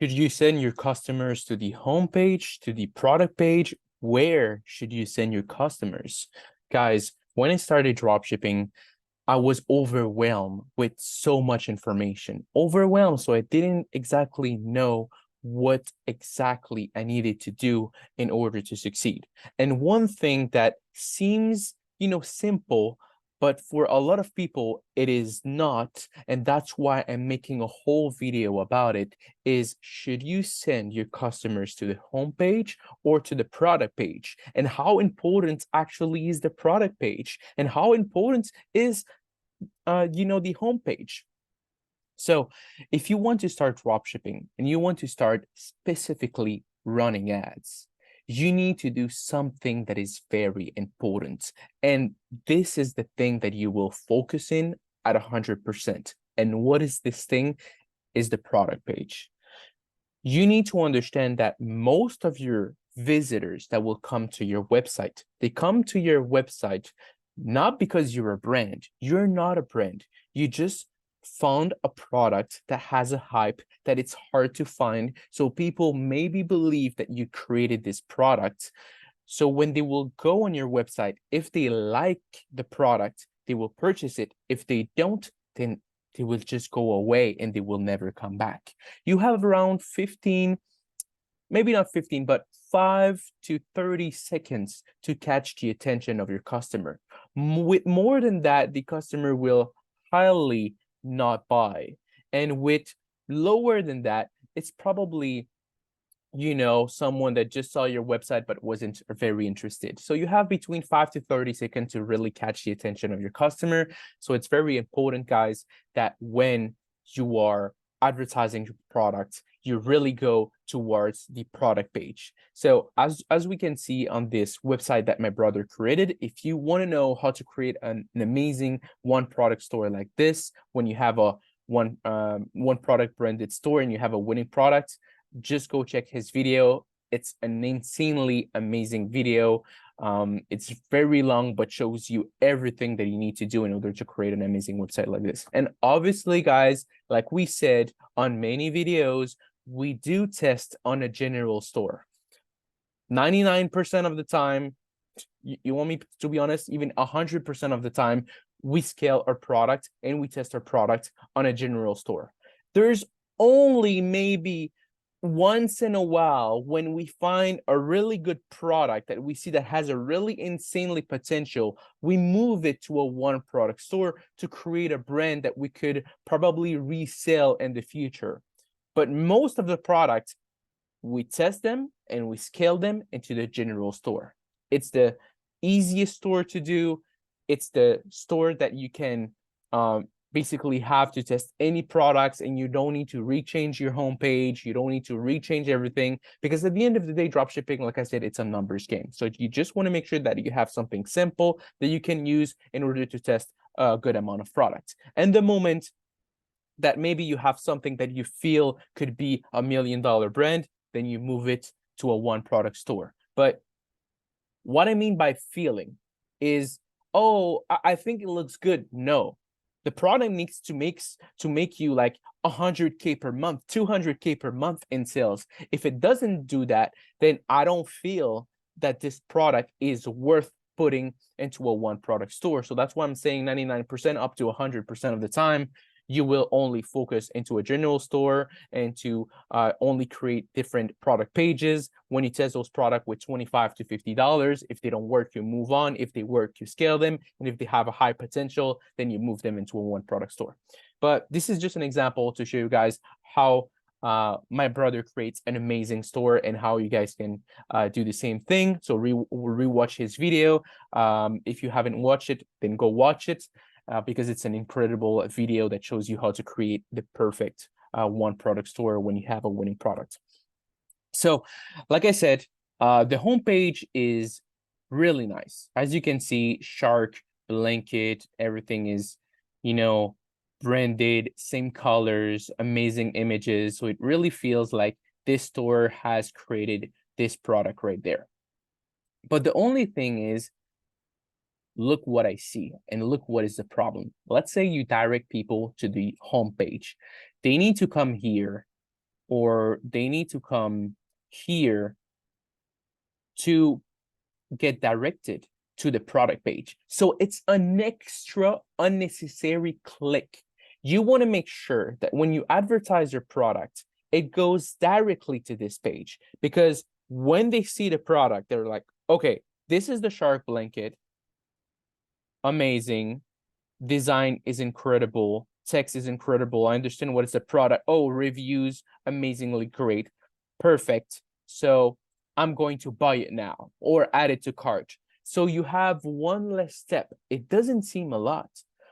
Should you send your customers to the homepage, to the product page? Where should you send your customers? Guys, when I started dropshipping, I was overwhelmed with so much information. Overwhelmed, so I didn't exactly know what exactly I needed to do in order to succeed. And one thing that seems, simple, but for a lot of people, it is not. And that's why I'm making a whole video about it, is should you send your customers to the homepage or to the product page? And how important actually is the product page? And how important is the homepage? So if you want to start dropshipping and you want to start specifically running ads, you need to do something that is very important. And this is the thing that you will focus in at 100%. And what is this thing? Is the product page. You need to understand that most of your visitors that will come to your website, they come to your website not because you're a brand. You're not a brand. You just found a product that has a hype that it's hard to find. So people maybe believe that you created this product. So when they will go on your website, if they like the product, they will purchase it. If they don't, then they will just go away and they will never come back. You have around 15, maybe not 15, but 5 to 30 seconds to catch the attention of your customer. With more than that, the customer will highly not buy. And with lower than that, it's probably, someone that just saw your website but wasn't very interested. So you have between 5 to 30 seconds to really catch the attention of your customer. So it's very important, guys, that when you are advertising your product, you really go towards the product page. So as we can see on this website that my brother created, if you want to know how to create an amazing one product store like this, when you have a one product branded store and you have a winning product, just go check his video. It's an insanely amazing video. It's very long, but shows you everything that you need to do in order to create an amazing website like this. And obviously, guys, like we said on many videos, we do test on a general store. 99% of the time, you want me to be honest, even 100% of the time, we scale our product and we test our product on a general store. There's only maybe once in a while when we find a really good product that we see that has a really insanely potential, we move it to a one product store to create a brand that we could probably resell in the future. But most of the products, we test them and we scale them into the general store. It's the easiest store to do. It's the store that you can basically have to test any products, and you don't need to rechange your homepage. You don't need to rechange everything, because at the end of the day, dropshipping, like I said, it's a numbers game. So you just want to make sure that you have something simple that you can use in order to test a good amount of products. And the moment that maybe you have something that you feel could be $1 million brand, then you move it to a one product store. But what I mean by feeling is, oh, I think it looks good. No, the product needs to make you like 100K per month, 200K per month in sales. If it doesn't do that, then I don't feel that this product is worth putting into a one product store. So that's why I'm saying 99% up to 100% of the time, you will only focus into a general store and to only create different product pages. When you test those products with $25 to $50, if they don't work, you move on. If they work, you scale them. And if they have a high potential, then you move them into a one product store. But this is just an example to show you guys how my brother creates an amazing store and how you guys can do the same thing. So rewatch his video. If you haven't watched it, then go watch it. Because it's an incredible video that shows you how to create the perfect one product store when you have a winning product. So, like I said, the homepage is really nice. As you can see, shark, blanket, everything is, branded, same colors, amazing images. So it really feels like this store has created this product right there. But the only thing is, look what I see and look what is the problem. Let's say you direct people to the homepage. They need to come here or they need to come here to get directed to the product page. So it's an extra unnecessary click. You want to make sure that when you advertise your product, it goes directly to this page, because when they see the product, they're like, okay, this is the shark blanket. Amazing. Design is incredible. Text is incredible. I understand what is the product. Oh, reviews, amazingly great. Perfect. So I'm going to buy it now or add it to cart. So you have one less step. It doesn't seem a lot,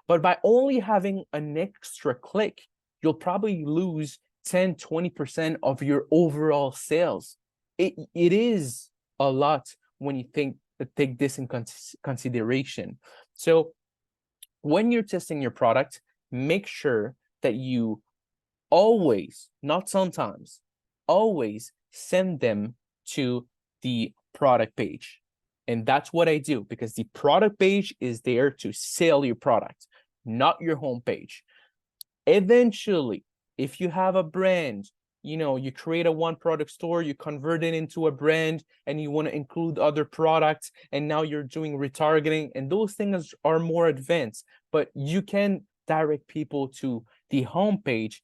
but by only having an extra click, you'll probably lose 10, 20% of your overall sales. It is a lot when you take this in consideration. So when you're testing your product, make sure that you always, not sometimes, always send them to the product page. And that's what I do, because the product page is there to sell your product, not your homepage. Eventually, if you have a brand, you create a one product store, you convert it into a brand, and you want to include other products, and now you're doing retargeting, and those things are more advanced, but you can direct people to the homepage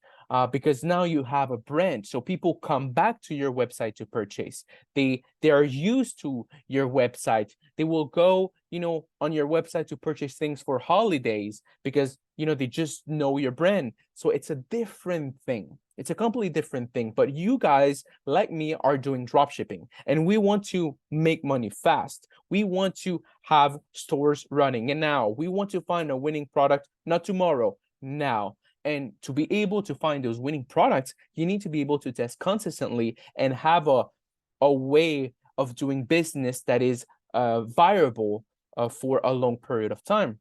because now you have a brand. So people come back to your website to purchase. They are used to your website. They will go, on your website to purchase things for holidays because, they just know your brand. So it's a different thing. It's a completely different thing. But you guys, like me, are doing drop shipping, and we want to make money fast. We want to have stores running. And now we want to find a winning product, not tomorrow, now. And to be able to find those winning products, you need to be able to test consistently and have a way of doing business that is viable for a long period of time.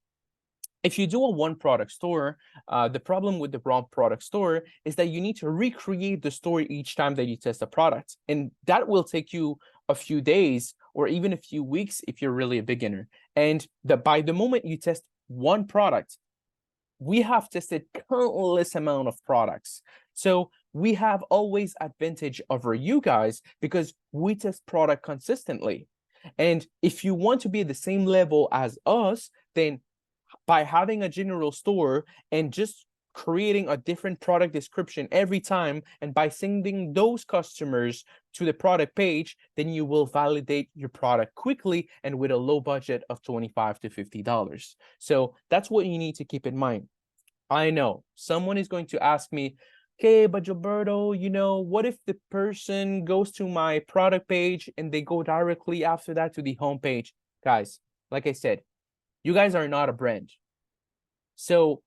If you do a one product store, the problem with the one product store is that you need to recreate the store each time that you test a product. And that will take you a few days or even a few weeks if you're really a beginner. And by the moment you test one product, we have tested countless amount of products. So we have always advantage over you guys because we test product consistently. And if you want to be at the same level as us, then by having a general store and just creating a different product description every time, and by sending those customers to the product page, then you will validate your product quickly and with a low budget of $25 to $50. So that's what you need to keep in mind. I know someone is going to ask me, okay, but Gilberto, what if the person goes to my product page and they go directly after that to the homepage? Guys, like I said, you guys are not a brand. So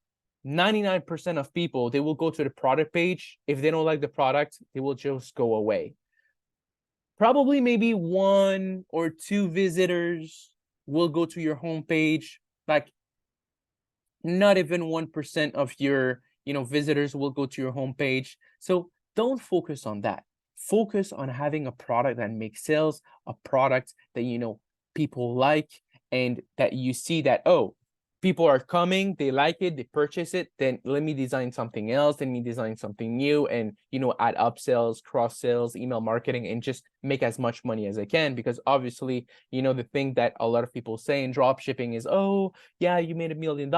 99% of people, they will go to the product page. If they don't like the product, they will just go away. Probably maybe 1 or 2 visitors will go to your homepage. Like not even 1% of your visitors will go to your homepage. So don't focus on that. Focus on having a product that makes sales, a product that people like, and that you see that, oh, people are coming, they like it, they purchase it, then let me design something else, let me design something new, and add upsells, cross sales, email marketing, and just make as much money as I can. Because obviously, the thing that a lot of people say in drop shipping is, oh yeah, you made $1 million,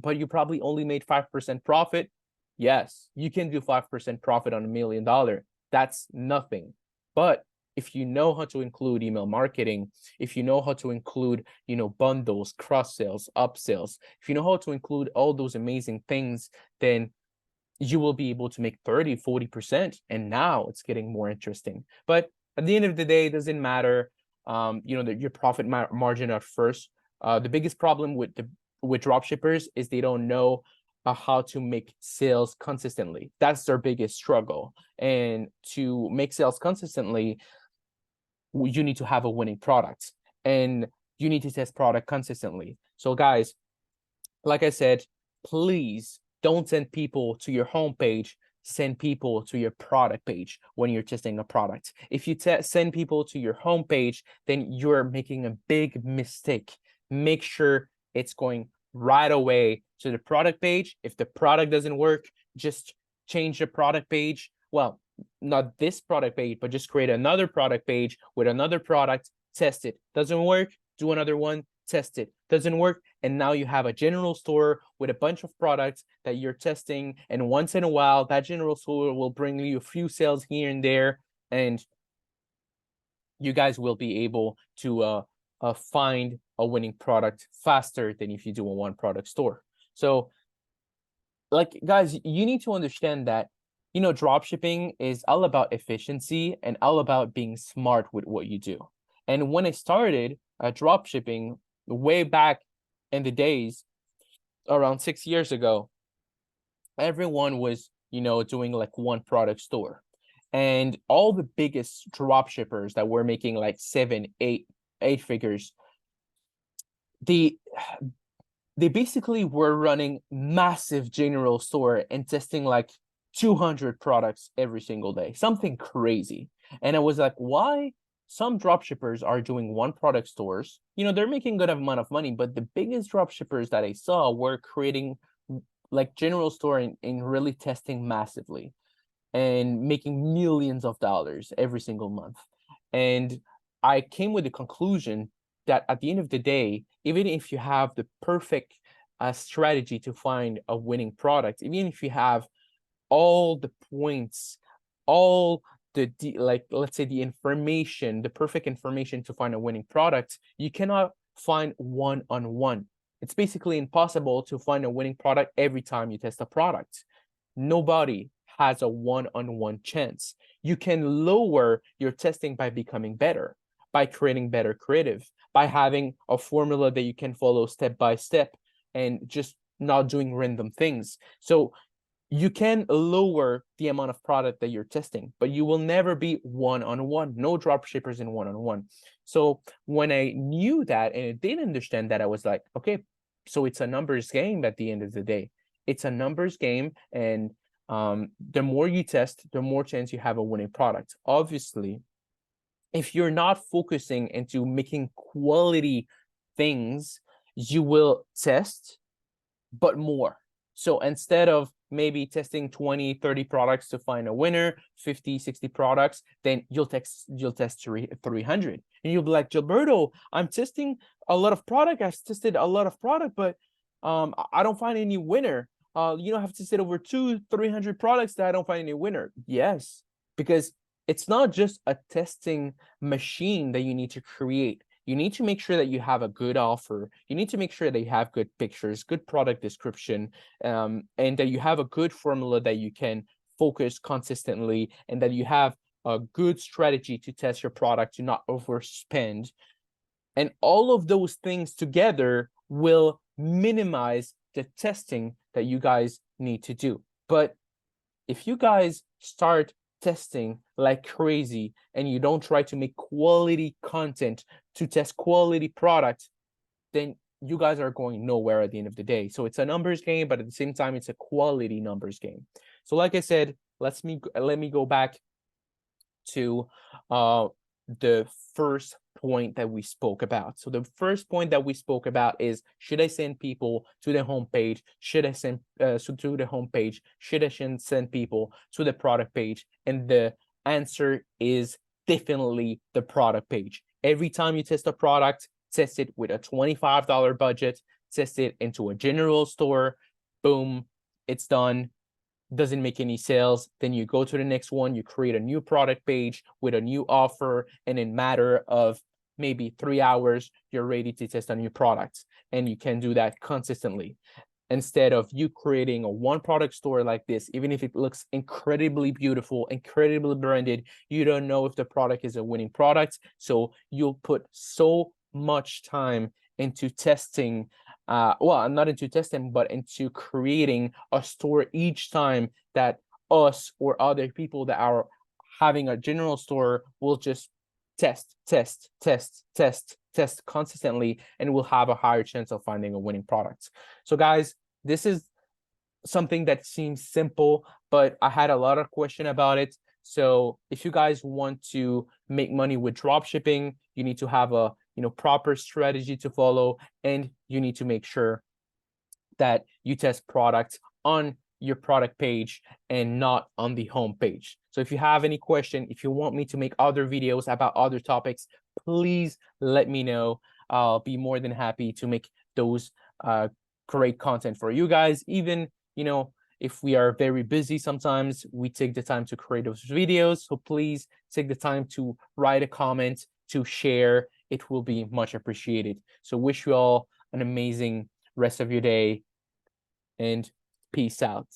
but you probably only made 5% profit. Yes, you can do 5% profit on $1 million. That's nothing. But if you know how to include email marketing, if you know how to include, bundles, cross sales, upsells, if you know how to include all those amazing things, then you will be able to make 30, 40%. And now it's getting more interesting. But at the end of the day, it doesn't matter, your profit margin at first. The biggest problem with drop shippers is they don't know how to make sales consistently. That's their biggest struggle. And to make sales consistently, you need to have a winning product, and you need to test product consistently. So guys, like I said, please don't send people to your homepage. Send people to your product page when you're testing a product. If you send people to your homepage, then you're making a big mistake. Make sure it's going right away to the product page. If the product doesn't work, just change the product page. Well, not this product page, but just create another product page with another product, test it. Doesn't work, do another one, test it. Doesn't work, and now you have a general store with a bunch of products that you're testing, and once in a while, that general store will bring you a few sales here and there, and you guys will be able to find a winning product faster than if you do a one product store. So, like, guys, you need to understand that, drop shipping is all about efficiency and all about being smart with what you do. And when I started drop shipping way back in the days, around 6 years ago, everyone was, doing like one product store. And all the biggest drop shippers that were making like 7, 8 figures, they basically were running massive general store and testing like 200 products every single day, something crazy. And I was like, why some drop shippers are doing one product stores? They're making good amount of money, but the biggest drop shippers that I saw were creating like general store and really testing massively and making millions of dollars every single month. And I came with the conclusion that at the end of the day, even if you have the perfect strategy to find a winning product, even if you have all the points, all like, let's say the information, the perfect information to find a winning product, you cannot find one-on-one. It's basically impossible to find a winning product every time you test a product. Nobody has a one-on-one chance. You can lower your testing by becoming better, by creating better creative, by having a formula that you can follow step by step and just not doing random things. So you can lower the amount of product that you're testing, but you will never be one-on-one. No drop shippers in one-on-one. So when I knew that and I didn't understand that, I was like, okay, so it's a numbers game at the end of the day. It's a numbers game, and the more you test, the more chance you have a winning product. Obviously, if you're not focusing into making quality things, you will test, but more. So instead of maybe testing 20, 30 products to find a winner, 50, 60 products, then you'll test 300. And you'll be like, Gilberto, I'm testing a lot of product. I've tested a lot of product, but I don't find any winner. I've tested over 200-300 products that I don't find any winner. Yes, because it's not just a testing machine that you need to create. You need to make sure that you have a good offer. You need to make sure that you have good pictures, good product description, and that you have a good formula that you can focus consistently, and that you have a good strategy to test your product, to not overspend. And all of those things together will minimize the testing that you guys need to do. But if you guys start testing like crazy and you don't try to make quality content to test quality products, then you guys are going nowhere at the end of the day. So it's a numbers game, but at the same time, it's a quality numbers game. So like I said, let me go back to the first point that we spoke about. So the first point that we spoke about is, should I send people to the homepage? Should I send to the homepage? Should I send people to the product page? And the answer is definitely the product page. Every time you test a product, test it with a $25 budget, test it into a general store, boom, it's done. Doesn't make any sales, then you go to the next one, you create a new product page with a new offer, and in matter of maybe 3 hours, you're ready to test a new product. And you can do that consistently. Instead of you creating a one product store like this, even if it looks incredibly beautiful, incredibly branded, you don't know if the product is a winning product. So you'll put so much time into testing, not into testing, but into creating a store each time that us or other people that are having a general store will just test consistently, and we'll have a higher chance of finding a winning product. So guys, this is something that seems simple, but I had a lot of question about it. So if you guys want to make money with drop shipping, you need to have a proper strategy to follow, and you need to make sure that you test products on your product page and not on the home page. So if you have any question, if you want me to make other videos about other topics, please let me know. I'll be more than happy to make those great content for you guys. Even, if we are very busy, sometimes we take the time to create those videos. So please take the time to write a comment, to share. It will be much appreciated. So wish you all an amazing rest of your day, and peace out.